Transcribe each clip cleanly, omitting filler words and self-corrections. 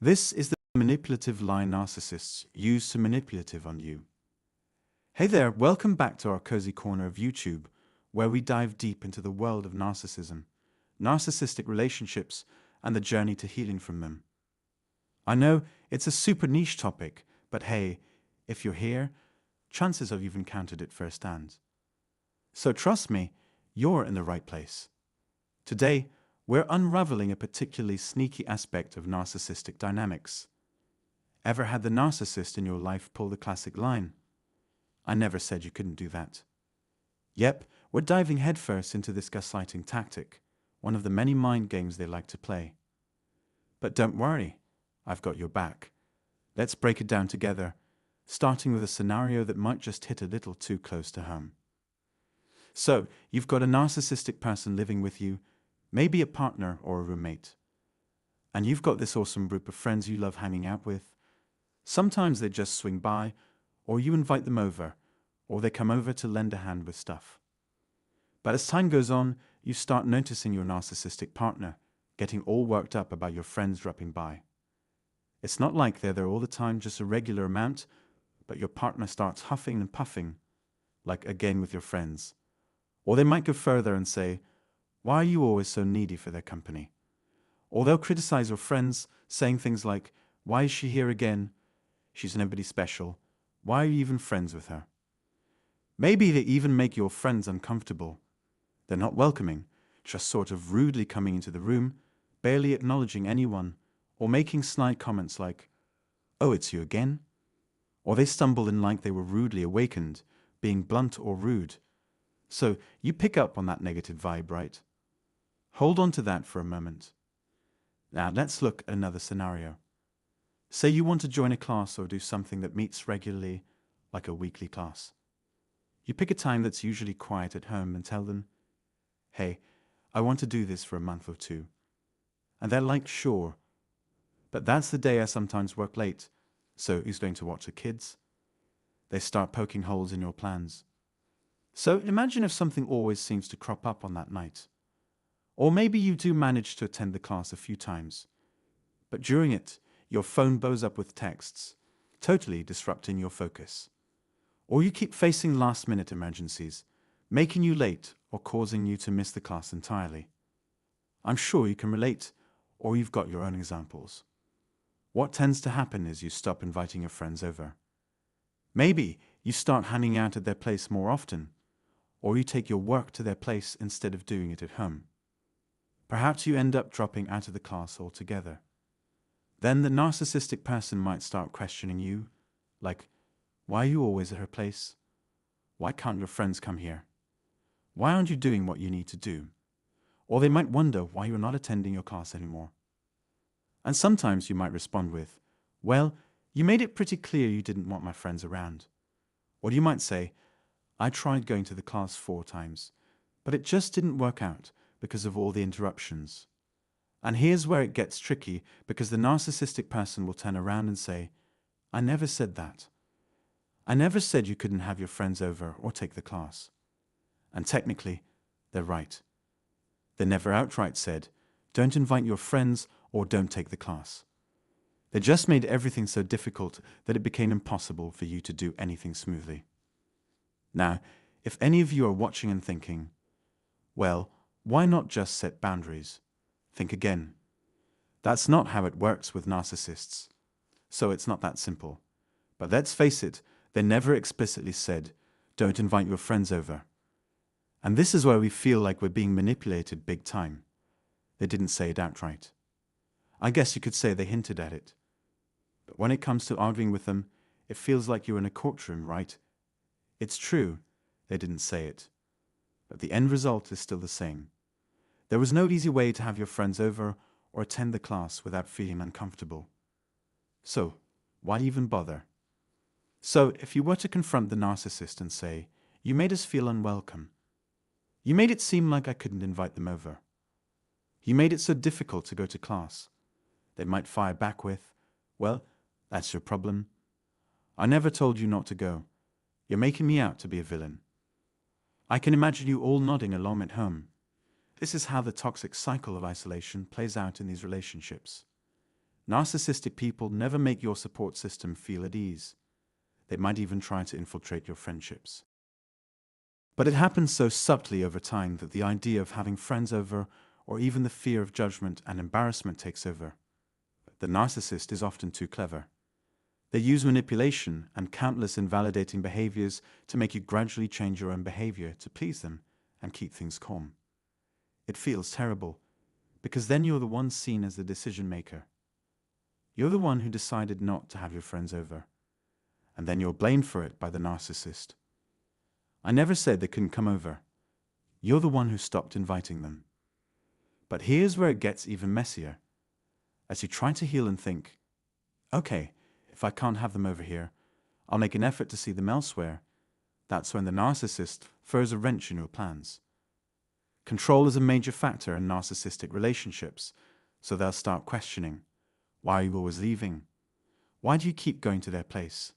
This is the manipulative line narcissists use to manipulative on you. Hey there, welcome back to our cozy corner of YouTube, where we dive deep into the world of narcissism, narcissistic relationships, and the journey to healing from them. I know it's a super niche topic, but hey, if you're here, chances are you've encountered it firsthand. So trust me, you're in the right place. Today, we're unraveling a particularly sneaky aspect of narcissistic dynamics. Ever had the narcissist in your life pull the classic line? I never said you couldn't do that. Yep, we're diving headfirst into this gaslighting tactic, one of the many mind games they like to play. But don't worry, I've got your back. Let's break it down together, starting with a scenario that might just hit a little too close to home. So, you've got a narcissistic person living with you, maybe a partner or a roommate. And you've got this awesome group of friends you love hanging out with. Sometimes they just swing by, or you invite them over, or they come over to lend a hand with stuff. But as time goes on, you start noticing your narcissistic partner getting all worked up about your friends dropping by. It's not like they're there all the time, just a regular amount, but your partner starts huffing and puffing, like again with your friends. Or they might go further and say, "Why are you always so needy for their company?" Or they'll criticize your friends, saying things like, "Why is she here again? She's nobody special. Why are you even friends with her?" Maybe they even make your friends uncomfortable. They're not welcoming, just sort of rudely coming into the room, barely acknowledging anyone, or making snide comments like, "Oh, it's you again?" Or they stumble in like they were rudely awakened, being blunt or rude. So you pick up on that negative vibe, right? Hold on to that for a moment. Now let's look at another scenario. Say you want to join a class or do something that meets regularly, like a weekly class. You pick a time that's usually quiet at home and tell them, "Hey, I want to do this for a month or two." And they're like, "Sure. But that's the day I sometimes work late, so who's going to watch the kids?" They start poking holes in your plans. So imagine if something always seems to crop up on that night. Or maybe you do manage to attend the class a few times, but during it, your phone blows up with texts, totally disrupting your focus. Or you keep facing last-minute emergencies, making you late or causing you to miss the class entirely. I'm sure you can relate, or you've got your own examples. What tends to happen is you stop inviting your friends over. Maybe you start hanging out at their place more often, or you take your work to their place instead of doing it at home. Perhaps you end up dropping out of the class altogether. Then the narcissistic person might start questioning you, like, "Why are you always at her place? Why can't your friends come here? Why aren't you doing what you need to do?" Or they might wonder why you're not attending your class anymore. And sometimes you might respond with, "Well, you made it pretty clear you didn't want my friends around." Or you might say, "I tried going to the class 4 times, but it just didn't work out because of all the interruptions." And here's where it gets tricky, because the narcissistic person will turn around and say, "I never said that. I never said you couldn't have your friends over or take the class." And technically, they're right. They never outright said, "Don't invite your friends" or "Don't take the class." They just made everything so difficult that it became impossible for you to do anything smoothly. Now, if any of you are watching and thinking, "Well, why not just set boundaries?" Think again. That's not how it works with narcissists. So it's not that simple. But let's face it, they never explicitly said, "Don't invite your friends over." And this is where we feel like we're being manipulated big time. They didn't say it outright. I guess you could say they hinted at it. But when it comes to arguing with them, it feels like you're in a courtroom, right? It's true, they didn't say it. But the end result is still the same. There was no easy way to have your friends over or attend the class without feeling uncomfortable. So, why even bother? So, if you were to confront the narcissist and say, "You made us feel unwelcome. You made it seem like I couldn't invite them over. You made it so difficult to go to class," they might fire back with, "Well, that's your problem. I never told you not to go. You're making me out to be a villain." I can imagine you all nodding along at home. This is how the toxic cycle of isolation plays out in these relationships. Narcissistic people never make your support system feel at ease. They might even try to infiltrate your friendships. But it happens so subtly over time that the idea of having friends over, or even the fear of judgment and embarrassment, takes over. The narcissist is often too clever. They use manipulation and countless invalidating behaviors to make you gradually change your own behavior to please them and keep things calm. It feels terrible, because then you're the one seen as the decision maker. You're the one who decided not to have your friends over, and then you're blamed for it by the narcissist. I never said they couldn't come over. You're the one who stopped inviting them. But here's where it gets even messier. As you try to heal and think, okay, if I can't have them over here, I'll make an effort to see them elsewhere, that's when the narcissist throws a wrench in your plans. Control is a major factor in narcissistic relationships, so they'll start questioning, why are you always leaving? Why do you keep going to their place?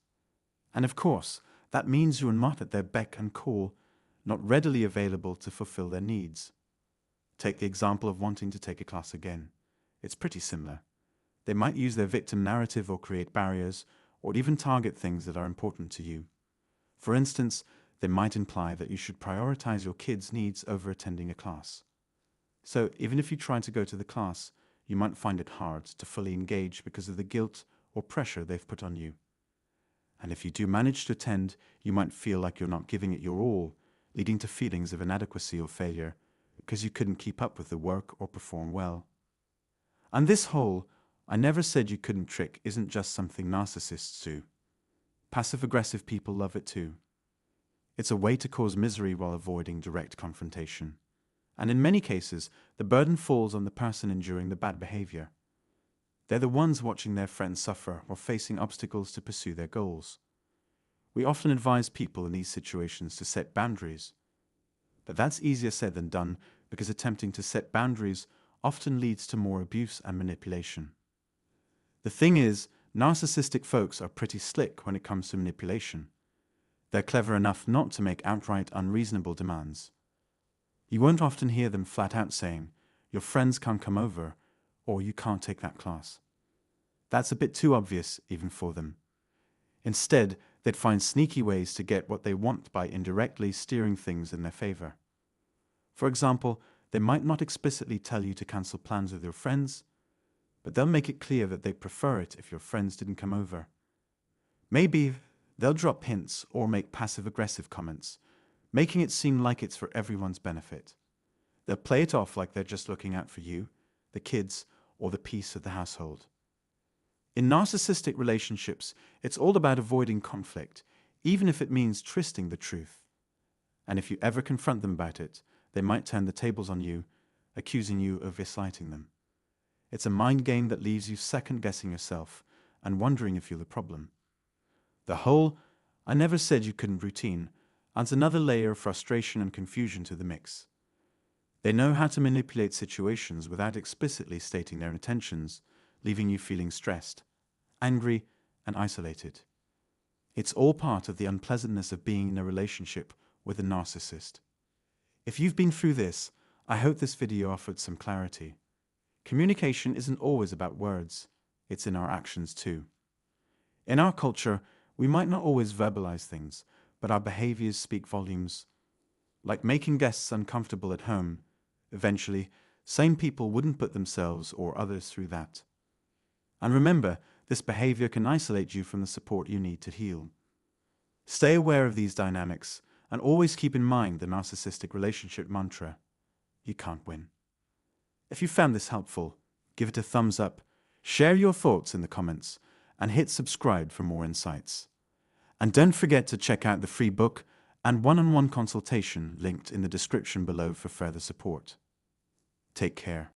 And of course, that means you're not at their beck and call, not readily available to fulfill their needs. Take the example of wanting to take a class again. It's pretty similar. They might use their victim narrative or create barriers, or even target things that are important to you. For instance, they might imply that you should prioritize your kids' needs over attending a class. So even if you try to go to the class, you might find it hard to fully engage because of the guilt or pressure they've put on you. And if you do manage to attend, you might feel like you're not giving it your all, leading to feelings of inadequacy or failure because you couldn't keep up with the work or perform well. And this whole "I never said you couldn't" trick isn't just something narcissists do. Passive-aggressive people love it too. It's a way to cause misery while avoiding direct confrontation. And in many cases, the burden falls on the person enduring the bad behavior. They're the ones watching their friends suffer or facing obstacles to pursue their goals. We often advise people in these situations to set boundaries. But that's easier said than done, because attempting to set boundaries often leads to more abuse and manipulation. The thing is, narcissistic folks are pretty slick when it comes to manipulation. They're clever enough not to make outright unreasonable demands. You won't often hear them flat out saying, "Your friends can't come over," or "You can't take that class." That's a bit too obvious even for them. Instead, they'd find sneaky ways to get what they want by indirectly steering things in their favor. For example, they might not explicitly tell you to cancel plans with your friends, but they'll make it clear that they prefer it if your friends didn't come over. Maybe they'll drop hints or make passive-aggressive comments, making it seem like it's for everyone's benefit. They'll play it off like they're just looking out for you, the kids, or the peace of the household. In narcissistic relationships, it's all about avoiding conflict, even if it means twisting the truth. And if you ever confront them about it, they might turn the tables on you, accusing you of gaslighting them. It's a mind game that leaves you second-guessing yourself and wondering if you're the problem. The whole "I never said you couldn't" routine adds another layer of frustration and confusion to the mix. They know how to manipulate situations without explicitly stating their intentions, leaving you feeling stressed, angry, and isolated. It's all part of the unpleasantness of being in a relationship with a narcissist. If you've been through this, I hope this video offered some clarity. Communication isn't always about words, it's in our actions too. In our culture, we might not always verbalize things, but our behaviors speak volumes. Like making guests uncomfortable at home, eventually, sane people wouldn't put themselves or others through that. And remember, this behavior can isolate you from the support you need to heal. Stay aware of these dynamics, and always keep in mind the narcissistic relationship mantra: you can't win. If you found this helpful, give it a thumbs up, share your thoughts in the comments, and hit subscribe for more insights. And don't forget to check out the free book and one-on-one consultation linked in the description below for further support. Take care.